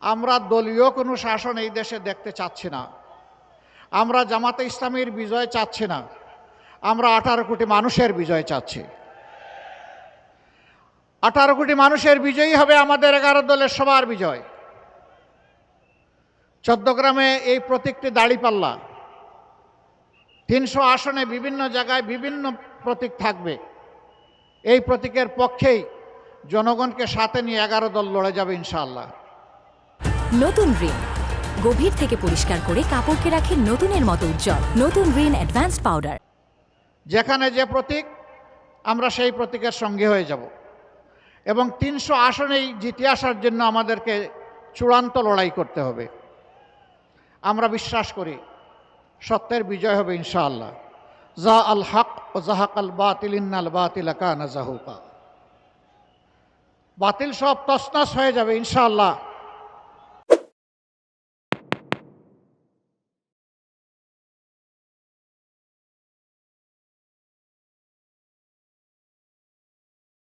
আমরা দলীয় কোনো শাসন এই দেশে দেখতে চাচ্ছি না। আমরা জামাতে ইসলামীর বিজয় চাচ্ছি না, আমরা 18 কোটি মানুষের বিজয় চাচ্ছি। 18 কোটি মানুষের বিজয়ই হবে আমাদের 11 দলের সবার বিজয়। চট্টগ্রামে এই প্রতীকটি দাঁড়িপাল্লা। 300 আসনে বিভিন্ন জায়গায় বিভিন্ন প্রতীক থাকবে। এই প্রতীকের পক্ষেই জনগণকে সাথে নিয়ে 11 দল লড়ে যাবে ইনশাআল্লাহ। নতুন রিন গভীর থেকে পরিষ্কার করে কাপড়কে রাখে নতুনের মতো উজ্জ্বল। নতুন রিন অ্যাডভান্সড পাউডার। যেখানে যে প্রতীক, আমরা সেই প্রতীকের সঙ্গে হয়ে যাব এবং 300 আসনেই জিতে আসার জন্য আমাদেরকে চূড়ান্ত লড়াই করতে হবে। আমরা বিশ্বাস করি সত্যের বিজয় হবে ইনশাআল্লাহ। জা আল হক ও জাহাকাল বাতিল ইন্নাল বাতিলা কানা জাহুকা। বাতিল সব তছনছ হয়ে যাবে ইনশাআল্লাহ।